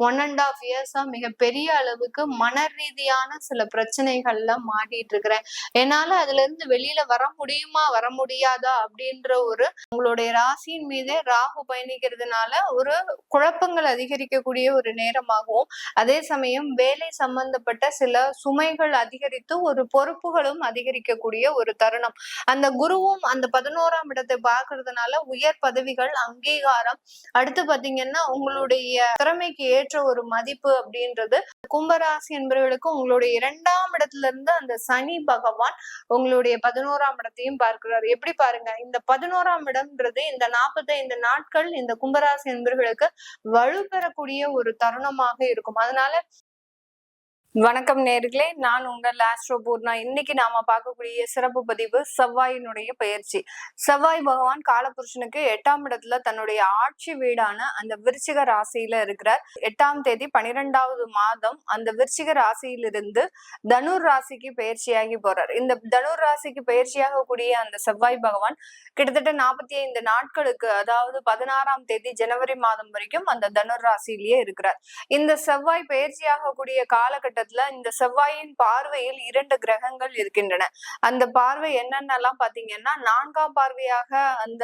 1.5 இயர்ஸா மிகப்பெரிய அளவுக்கு மன ரீதியான சில பிரச்சனைகள்ல மாட்டிட்டு இருக்கிறேன். என்னால அதுல இருந்து வெளியில வர முடியுமா வர முடியாதா அப்படின்ற ஒரு உங்களுடைய ராசியின் மீதே ராகு பயணிக்கிறதுனால ஒரு குழப்பங்கள் அதிகரிக்கக்கூடிய ஒரு நேரமாகவும், அதே சமயம் வேலை சம்பந்தப்பட்ட சில சுமைகள் அதிகரித்து ஒரு பொறுப்புகளும் அதிகரிக்கக்கூடிய ஒரு தருணம். அந்த குருவும் அந்த 11ஆம் இடத்தை பார்க்கறதுனால உயர் பதவிகள், அங்கீகாரம், அடுத்து பாத்தீங்கன்னா உங்களுடைய திறமைக்கு ஏற்ற ஒரு மதிப்பு அப்படின்றது கும்பராசி என்பவர்களுக்கு உங்களுடைய 2ஆம் இடத்துல இருந்து அந்த சனி பகவான் உங்களுடைய 11ஆம் இடத்தையும் பார்க்கிறார். எப்படி பாருங்க, இந்த 11ஆம் இடம்ன்றது இந்த 45 நாட்கள் இந்த கும்பராசி என்பவர்களுக்கு வலுப்பெறக்கூடிய ஒரு தருணமாக இருக்கும். அதனால வணக்கம் நேர்களே, நான் உங்கள் ஆஸ்ட்ரோ பூர்ணா. இன்னைக்கு நாம பார்க்கக்கூடிய சிறப்பு பதிவு செவ்வாயினுடைய பயிற்சி. செவ்வாய் பகவான் காலபுருஷனுக்கு 8ஆம் இடத்துல தன்னுடைய ஆட்சி வீடான அந்த விருச்சிக ராசியில இருக்கிறார். 8ஆம் தேதி 12வது மாதம் அந்த விருச்சிக ராசியிலிருந்து தனுர் ராசிக்கு பயிற்சியாகி போறார். இந்த தனுர் ராசிக்கு பயிற்சியாக கூடிய அந்த செவ்வாய் பகவான் கிட்டத்தட்ட 45 நாட்களுக்கு, அதாவது 16ஆம் தேதி ஜனவரி மாதம் வரைக்கும் அந்த தனுர் ராசியிலேயே இருக்கிறார். இந்த செவ்வாய் பயிற்சியாக கூடிய காலகட்டத்தில் இந்த செவ்வாயின் பார்வையில் 2 கிரகங்கள் இருக்கின்றன. அந்த பார்வை என்னென்னலாம் பாத்தீங்கன்னா, 4ஆம் பார்வையாக அந்த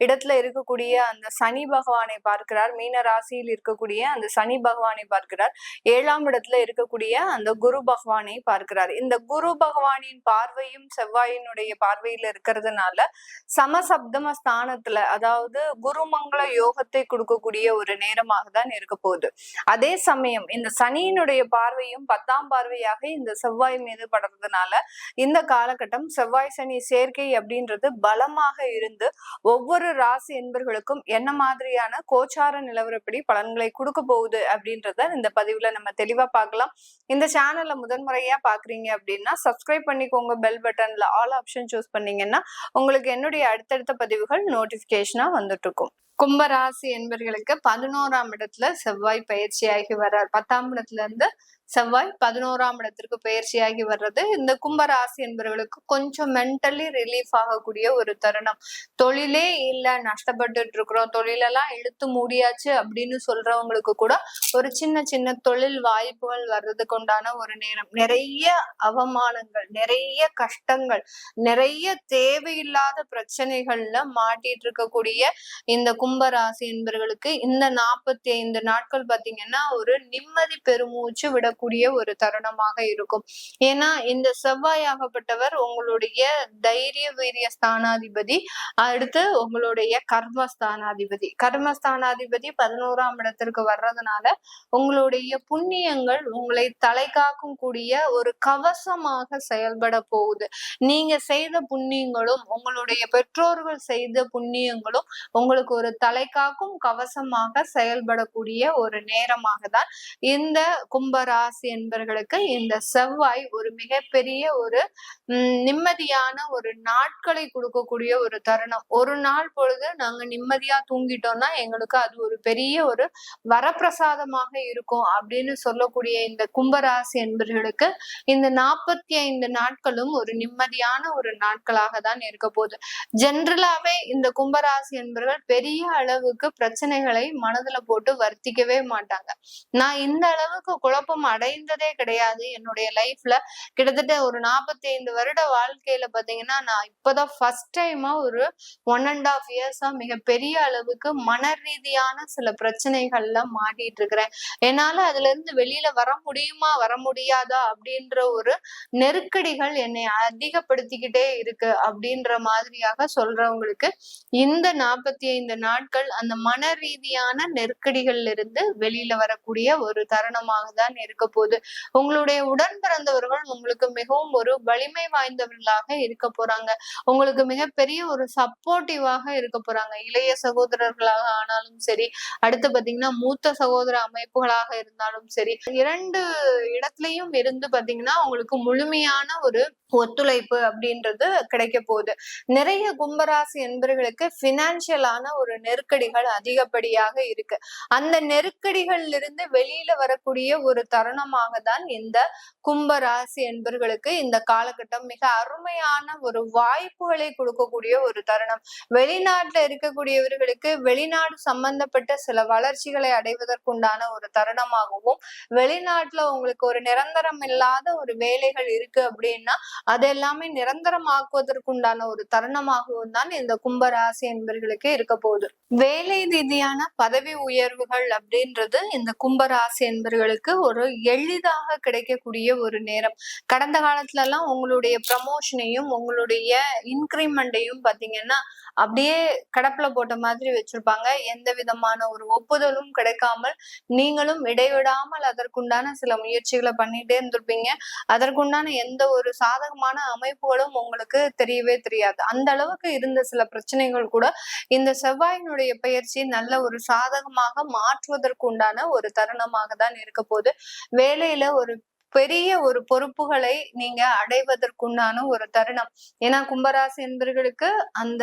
இடத்துல இருக்கக்கூடிய அந்த சனி பகவானை பார்க்கிறார். மீன ராசியில் இருக்கக்கூடிய அந்த சனி பகவானை பார்க்கிறார். 7ஆம் இடத்துல இருக்கக்கூடிய அந்த குரு பகவானை பார்க்கிறார். இந்த குரு பகவானின் பார்வையும் செவ்வாயினுடைய பார்வையில இருக்கிறதுனால சமசப்தம ஸ்தானத்துல, அதாவது குருமங்கள யோகத்தை கொடுக்கக்கூடிய ஒரு நேரமாக தான் இருக்க போகுது. அதே சமயம் இந்த சனியினுடைய பார்வையும் 10ஆம் பார்வையாக இந்த செவ்வாய் மீது படுறதுனால இந்த காலகட்டம் செவ்வாய் சனி சேர்க்கை அப்படின்றது பலமாக இருந்து ஒவ்வொரு ராசி என்பர்களுக்கும் என்ன மாதிரியான கோச்சார நிலவரப்படி பலன்களை கொடுக்க போகுது அப்படின்றத இந்த பதிவுல நம்ம தெளிவா பார்க்கலாம். இந்த சேனல்ல முதன்முறையா பாக்குறீங்க அப்படின்னா சப்ஸ்கிரைப் பண்ணிக்கோங்க. பெல் பட்டன்ல ஆல் ஆப்ஷன் சூஸ் பண்ணீங்கன்னா உங்களுக்கு என்னுடைய அடுத்தடுத்த பதிவுகள் நோட்டிபிகேஷனா வந்துட்டு இருக்கும். கும்பராசி என்பர்களுக்கு 11ஆம் இடத்துல செவ்வாய் பயிற்சியாகி வர்றார். 10ஆம் இடத்துல இருந்து செவ்வாய் 11ஆம் இடத்திற்கு பயிற்சியாகி வர்றது இந்த கும்பராசி என்பவர்களுக்கு கொஞ்சம் மென்டலி ரிலீஃப் ஆகக்கூடிய ஒரு தருணம். தொழிலே இல்ல, நஷ்டப்பட்டுட்டு இருக்கிறோம், தொழிலெல்லாம் இழுத்து மூடியாச்சு அப்படின்னு சொல்றவங்களுக்கு கூட ஒரு சின்ன சின்ன தொழில் வாய்ப்புகள் வர்றதுக்கு உண்டான ஒரு நேரம். நிறைய அவமானங்கள், நிறைய கஷ்டங்கள், நிறைய தேவையில்லாத பிரச்சனைகள்ல மாட்டிட்டு இருக்கக்கூடிய இந்த கும்பராசி என்பவர்களுக்கு இந்த 45 நாட்கள் பாத்தீங்கன்னா ஒரு நிம்மதி பெருமூச்சு விடக்கூடிய ஒரு தருணமாக இருக்கும். ஏன்னா இந்த செவ்வாயாகப்பட்டவர் உங்களுடைய தைரிய வீரிய ஸ்தானாதிபதி, அடுத்து உங்களுடைய கர்மஸ்தானாதிபதி. கர்மஸ்தானாதிபதி 11ஆம் இடத்திற்கு வர்றதுனால உங்களுடைய புண்ணியங்கள் உங்களை தலை காக்கும் கூடிய ஒரு கவசமாக செயல்பட போகுது. நீங்க செய்த புண்ணியங்களும் உங்களுடைய பெற்றோர்கள் செய்த புண்ணியங்களும் உங்களுக்கு ஒரு தலை காக்கும் கவசமாக செயல்படக்கூடிய ஒரு நேரமாக தான் இந்த கும்பராசி என்பவர்களுக்கு இந்த செவ்வாய் ஒரு மிகப்பெரிய ஒரு நிம்மதியான ஒரு நாட்களை கொடுக்கக்கூடிய ஒரு தருணம். ஒரு நாள் பொழுது நாங்க நிம்மதியா தூங்கிட்டோம்னா எங்களுக்கு அது ஒரு பெரிய ஒரு வரப்பிரசாதமாக இருக்கும் அப்படின்னு சொல்லக்கூடிய இந்த கும்பராசி என்பவர்களுக்கு இந்த 45 நாட்களும் ஒரு நிம்மதியான ஒரு நாட்களாக தான் இருக்க போகுது. ஜென்ரலாவே இந்த கும்பராசி என்பவர்கள் பெரிய அளவுக்கு பிரச்சனைகளை மனதுல போட்டு வருத்திக்கவே மாட்டாங்க. நான் இந்த அளவுக்கு குழப்பம் அடைந்ததே கிடையாது என்னுடைய லைஃப்ல. கிட்டத்தட்ட ஒரு 45 வருட வாழ்க்கையில பாத்தீங்கன்னா நான் இப்பதான் ஃபர்ஸ்ட் டைமா ஒரு 1.5 இயர்ஸா மிகப்பெரிய அளவுக்கு மன ரீதியான சில பிரச்சனைகள்ல மாட்டிட்டு இருக்கிறேன். என்னால அதுல இருந்து வெளியில வர முடியுமா வர முடியாதா அப்படின்ற ஒரு நெருக்கடிகள் என்னை அதிகப்படுத்திக்கிட்டே இருக்கு அப்படின்ற மாதிரியாக சொல்றவங்களுக்கு இந்த 45 நாட்கள் அந்த மன ரீதியான நெருக்கடிகள்ல இருந்து வெளியில வரக்கூடிய ஒரு தருணமாக தான் இருக்க போகுது. உங்களுடைய உடன் பிறந்தவர்கள் உங்களுக்கு மிகவும் ஒரு வலிமை வாய்ந்தவர்களாக இருக்க போறாங்க. உங்களுக்கு மிகப்பெரிய ஒரு சப்போர்ட்டிவாக இருக்க போறாங்க. இளைய சகோதரர்களாக ஆனாலும் சரி, அடுத்து பாத்தீங்கன்னா மூத்த சகோதர அமைப்புகளாக இருந்தாலும் சரி, 2 இடத்துலயும் இருந்து பாத்தீங்கன்னா உங்களுக்கு முழுமையான ஒரு ஒத்துழைப்பு அப்படின்றது கிடைக்க போகுது. நிறைய கும்பராசி என்பவர்களுக்கு பினான்சியலான ஒரு நெருக்கடிகள் அதிகப்படியாக இருக்கு. அந்த நெருக்கடிகள்ல இருந்து வெளியில வரக்கூடிய ஒரு தருணமாக தான் இந்த கும்ப ராசி என்பர்களுக்கு இந்த காலகட்டம் மிக அருமையான ஒரு வாய்ப்புகளை கொடுக்கக்கூடிய ஒரு தருணம். வெளிநாட்டுல இருக்கக்கூடியவர்களுக்கு வெளிநாடு சம்பந்தப்பட்ட சில வளர்ச்சிகளை அடைவதற்குண்டான ஒரு தருணமாகவும், வெளிநாட்டுல உங்களுக்கு ஒரு நிரந்தரம் இல்லாத ஒரு வேலைகள் இருக்கு அப்படின்னா அது எல்லாமே நிரந்தரமாக்குவதற்குண்டான ஒரு தருணமாகவும் தான் இந்த கும்ப ராசி என்பர்களுக்கு இருக்க போகுது. வேலை ரீதியான பதவி உயர்வுகள் அப்படின்றது இந்த கும்ப ராசி என்பர்களுக்கு ஒரு எளிதாக கிடைக்கக்கூடிய ஒரு நேரம். கடந்த காலத்துல எல்லாம் உங்களுடைய ப்ரமோஷனையும் உங்களுடைய இன்கிரிமெண்டையும் பாத்தீங்கன்னா அப்படியே கடப்புல போட்ட மாதிரி வச்சிருப்பாங்க. எந்த விதமான ஒரு ஒப்புதலும் கிடைக்காமல் நீங்களும் இடைவிடாமல் அதற்குண்டான சில முயற்சிகளை பண்ணிட்டே இருந்திருப்பீங்க. அதற்குண்டான எந்த ஒரு சாதகமான அமைப்புகளும் உங்களுக்கு தெரியவே தெரியாது. அந்த அளவுக்கு இருந்த சில பிரச்சனைகள் கூட இந்த செவ்வாயினுடைய பயிற்சி நல்ல ஒரு சாதகமாக மாற்றுவதற்கு உண்டான ஒரு தருணமாக தான் இருக்க போகுது. வேலையில ஒரு பெரிய ஒரு பொறுப்புகளை நீங்க அடைவதற்குண்டான ஒரு தருணம். ஏன்னா கும்பராசி என்பர்களுக்கு அந்த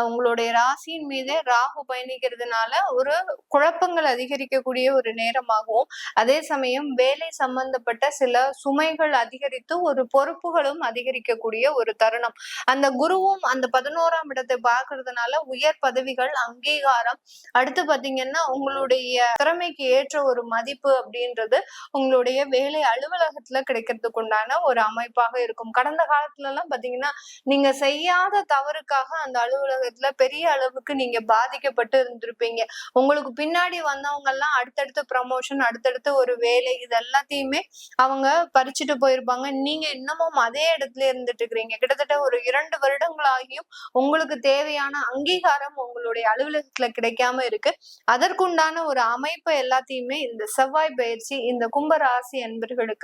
உங்களுடைய ராசியின் மீதே ராகு பயணிக்கிறதுனால ஒரு குழப்பங்கள் அதிகரிக்கக்கூடிய ஒரு நேரமாகவும், அதே சமயம் வேலை சம்பந்தப்பட்ட சில சுமைகள் அதிகரித்து ஒரு பொறுப்புகளும் அதிகரிக்கக்கூடிய ஒரு தருணம். அந்த குருவும் அந்த 11ஆம் இடத்தை பார்க்கறதுனால உயர் பதவிகள், அங்கீகாரம், அடுத்து பாத்தீங்கன்னா உங்களுடைய திறமைக்கு ஏற்ற ஒரு மதிப்பு அப்படின்றது உங்களுடைய வேலை அலுவலகத்துல கிடைக்கிறதுக்கு உண்டான ஒரு அமைப்பாக இருக்கும். கடந்த காலத்துல எல்லாம் பாத்தீங்கன்னா நீங்க செய்யாத தவறுக்காக அந்த அலுவலகத்துல பெரிய அளவுக்கு நீங்க பாதிக்கப்பட்டு இருந்திருப்பீங்க. உங்களுக்கு பின்னாடி வந்தவங்க எல்லாம் அடுத்தடுத்த ப்ரமோஷன், அடுத்தடுத்த ஒரு வேலை, இது எல்லாத்தையுமே அவங்க பறிச்சுட்டு போயிருப்பாங்க. நீங்க இன்னமும் அதே இடத்துல இருந்துட்டு இருக்கிறீங்க. கிட்டத்தட்ட ஒரு 2 வருடங்களாகியும் உங்களுக்கு தேவையான அங்கீகாரம் உங்களுடைய அலுவலகத்துல கிடைக்காம இருக்கு. அதற்குண்டான ஒரு அமைப்பு எல்லாத்தையுமே இந்த செவ்வாய் பயிற்சி இந்த கும்ப ராசி என்பர்களுக்கு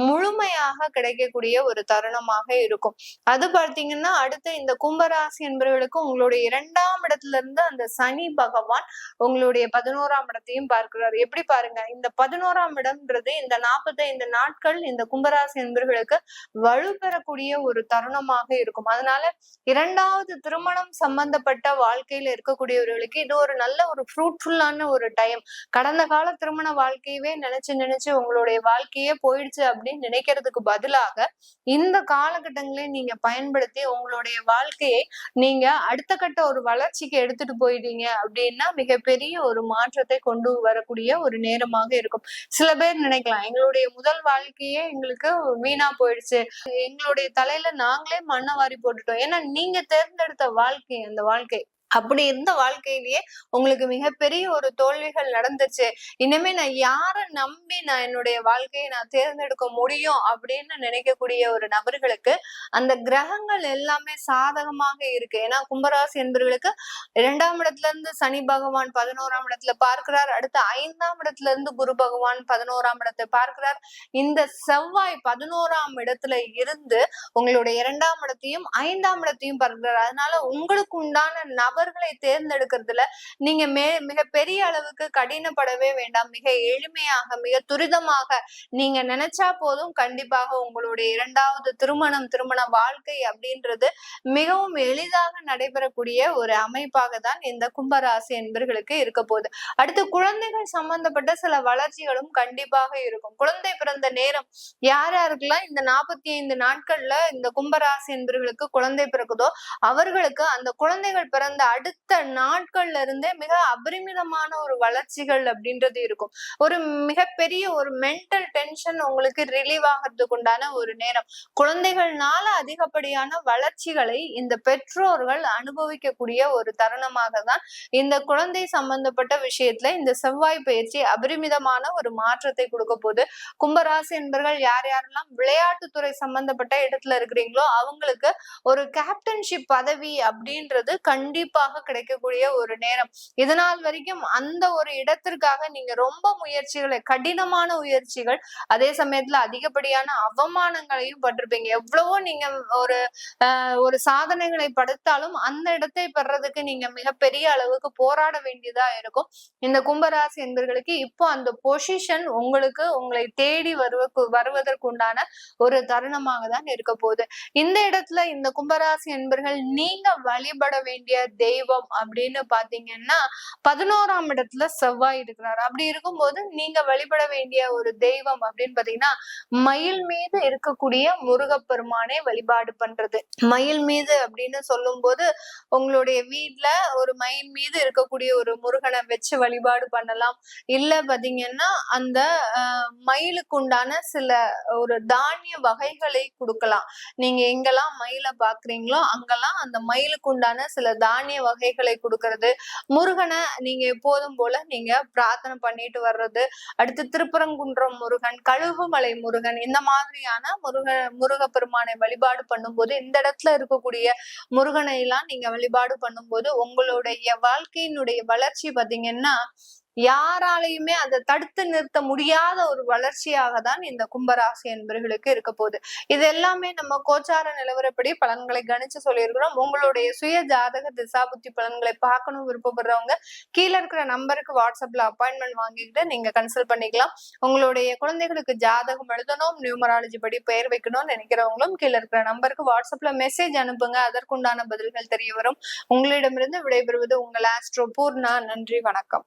முழுமையாக கிடைக்கக்கூடிய ஒரு தருணமாக இருக்கும். அது பார்த்தீங்கன்னா அடுத்து இந்த கும்பராசி என்பவர்களுக்கு உங்களுடைய 2ஆம் இடத்துல இருந்து அந்த சனி பகவான் உங்களுடைய 11ஆம் இடத்தையும் பார்க்கிறார். எப்படி பாருங்க, இந்த 11ஆம் இடம்ன்றது இந்த 45 நாட்கள் இந்த கும்பராசி என்பவர்களுக்கு வலுப்பெறக்கூடிய ஒரு தருணமாக இருக்கும். அதனால 2வது திருமணம் சம்பந்தப்பட்ட வாழ்க்கையில இருக்கக்கூடியவர்களுக்கு இது ஒரு நல்ல ஒரு ஃப்ரூட்ஃபுல்லான ஒரு டைம். கடந்த கால திருமண வாழ்க்கையவே நினைச்சு நினைச்சு உங்களுடைய வாழ்க்கையே போயிடுச்சு அப்படின்னு நினைக்கிறதுக்கு பதிலாக இந்த காலகட்டங்களை நீங்க பயன்படுத்தி உங்களுடைய வாழ்க்கையை நீங்க அடுத்த கட்ட ஒரு வளர்ச்சிக்கு எடுத்துட்டு போயிட்டீங்க அப்படின்னா மிகப்பெரிய ஒரு மாற்றத்தை கொண்டு வரக்கூடிய ஒரு நேரமாக இருக்கும். சில பேர் நினைக்கலாம், எங்களுடைய முதல் வாழ்க்கையே எங்களுக்கு வீணா போயிடுச்சு, எங்களுடைய தலையில நாங்களே மண்ணை வாரி போட்டுட்டோம். ஏன்னா நீங்க தேர்ந்தெடுத்த வாழ்க்கை அந்த வாழ்க்கை அப்படி இருந்த வாழ்க்கையிலேயே உங்களுக்கு மிகப்பெரிய ஒரு தோல்விகள் நடந்துச்சு. இனிமே நான் யாரை நம்பி நான் என்னுடைய வாழ்க்கையை நான் தேர்ந்தெடுக்க முடியும் அப்படின்னு நினைக்கக்கூடிய ஒரு நபர்களுக்கு அந்த கிரகங்கள் எல்லாமே சாதகமாக இருக்கு. ஏன்னா கும்பராசி என்பவர்களுக்கு 2ஆம் இடத்துல இருந்து சனி பகவான் 11ஆம் இடத்துல பார்க்கிறார். அடுத்து 5ஆம் இடத்துல இருந்து குரு பகவான் 11ஆம் இடத்தை பார்க்கிறார். இந்த செவ்வாய் 11ஆம் இடத்துல இருந்து உங்களுடைய 2ஆம் இடத்தையும் 5ஆம் இடத்தையும் பார்க்கிறார். அதனால உங்களுக்கு உண்டான நபர்களை தேர்ந்தெடுக்கிறதுல நீங்க மிக பெரிய அளவுக்கு கடினப்படவே வேண்டாம். மிக எளிமையாக, மிக துரிதமாக நீங்க நினைச்சா போதும், கண்டிப்பாக உங்களுடைய 2வது திருமண வாழ்க்கை அப்படின்றது மிகவும் எளிதாக நடைபெறக்கூடிய ஒரு அமைப்பாக தான் இந்த கும்பராசி என்பர்களுக்கு இருக்க போகுது. அடுத்து குழந்தைகள் சம்பந்தப்பட்ட சில வளர்ச்சிகளும் கண்டிப்பாக இருக்கும். குழந்தை பிறந்த நேரம் யார் யாருக்கெல்லாம் இந்த 45 நாட்கள்ல இந்த கும்பராசி என்பர்களுக்கு குழந்தை பிறக்குதோ அவர்களுக்கு அந்த குழந்தைகள் பிறந்த அடுத்த நாட்கள்ல இருந்தே மிக அபரிமிதமான ஒரு வளர்ச்சிகள் அப்படின்றது இருக்கும். ஒரு மிகப்பெரிய ஒரு மென்டல் டென்ஷன் உங்களுக்கு ரிலீவ் ஆகிறதுக்கு உண்டான ஒரு நேரம். குழந்தைகள்னால அதிகப்படியான வளர்ச்சிகளை இந்த பெற்றோர்கள் அனுபவிக்கக்கூடிய ஒரு தருணமாக தான் இந்த குழந்தை சம்பந்தப்பட்ட விஷயத்துல இந்த செவ்வாய் பயிற்சி அபரிமிதமான ஒரு மாற்றத்தை கொடுக்க போகுது. கும்பராசி என்பர்கள் யார் யாரெல்லாம் விளையாட்டுத்துறை சம்பந்தப்பட்ட இடத்துல இருக்கிறீங்களோ அவங்களுக்கு ஒரு கேப்டன்ஷிப் பதவி அப்படின்றது கண்டிப்பாக கிடைக்கக்கூடிய ஒரு நேரம். இதனால் வரைக்கும் அந்த ஒரு இடத்திற்காக நீங்க ரொம்ப முயற்சிகள் கடினமான முயற்சிகள், அதே சமயத்துல அதிகப்படியான அவமானங்களையும் பட்டிருப்பீங்க. எவ்வளவோ நீங்க ஒரு ஒரு சாதனைகளை படைத்தாலும் அந்த இடத்தை பெறதுக்கு நீங்க மிகப்பெரிய அளவுக்கு போராட வேண்டியதா இருக்கும். இந்த கும்பராசி என்பர்களுக்கு இப்போ அந்த பொசிஷன் உங்களுக்கு உங்களை தேடி வருவதற்குண்டான ஒரு தருணமாக தான் இருக்க போகுது. இந்த இடத்துல இந்த கும்பராசி என்பர்கள் நீங்க வழிபட வேண்டிய தெய்வம் அப்படின்னு பாத்தீங்கன்னா 11ஆம் இடத்துல செவ்வாய் இருக்கிறார். அப்படி இருக்கும்போது நீங்க வழிபட வேண்டிய ஒரு தெய்வம் அப்படின்னு பாத்தீங்கன்னா மயில் மீது இருக்கக்கூடிய முருகப்பெருமானை வழிபாடு பண்றது. மயில் மீது அப்படின்னு சொல்லும் போது உங்களுடைய வீட்டுல ஒரு மயில் மீது இருக்கக்கூடிய ஒரு முருகனை வச்சு வழிபாடு பண்ணலாம். இல்ல பாத்தீங்கன்னா அந்த மயிலுக்கு உண்டான சில ஒரு தானிய வகைகளை கொடுக்கலாம். நீங்க எங்கெல்லாம் மயிலை பாக்குறீங்களோ அங்கெல்லாம் அந்த மயிலுக்கு உண்டான சில தானிய வகைகளை கொடுக்கறது, முருகனை நீங்க எப்போதும் போல நீங்க பிரார்த்தனை பண்ணிட்டு வர்றது, அடுத்து திருப்பரங்குன்றம் முருகன், கழுகுமலை முருகன், இந்த மாதிரியான முருகப்பெருமானை வழிபாடு பண்ணும்போது இந்த இடத்துல இருக்கக்கூடிய முருகனை எல்லாம் நீங்க வழிபாடு பண்ணும்போது உங்களுடைய வாழ்க்கையினுடைய வளர்ச்சி பாத்தீங்கன்னா யாராலையுமே அதை தடுத்து நிறுத்த முடியாத ஒரு வளர்ச்சியாக தான் இந்த கும்பராசி என்பர்களுக்கு இருக்க போகுது. இது எல்லாமே நம்ம கோச்சார நிலவரப்படி பலன்களை கணிச்சு சொல்லியிருக்கிறோம். உங்களுடைய சுய ஜாதக திசாபுத்தி பலன்களை பார்க்கணும் விருப்பப்படுறவங்க கீழே இருக்கிற நம்பருக்கு வாட்ஸ்அப்ல அப்பாயின்மெண்ட் வாங்கிக்கிட்டு நீங்க கன்சல்ட் பண்ணிக்கலாம். உங்களுடைய குழந்தைகளுக்கு ஜாதகம் எழுதணும், நியூமராலஜி படி பெயர் வைக்கணும்னு நினைக்கிறவங்களும் கீழே இருக்கிற நம்பருக்கு வாட்ஸ்அப்ல மெசேஜ் அனுப்புங்க. அதற்குண்டான பதில்கள் தெரிய வரும். உங்களிடமிருந்து விடைபெறுவது உங்கள் ஆஸ்ட்ரோ பூர்ணா. நன்றி, வணக்கம்.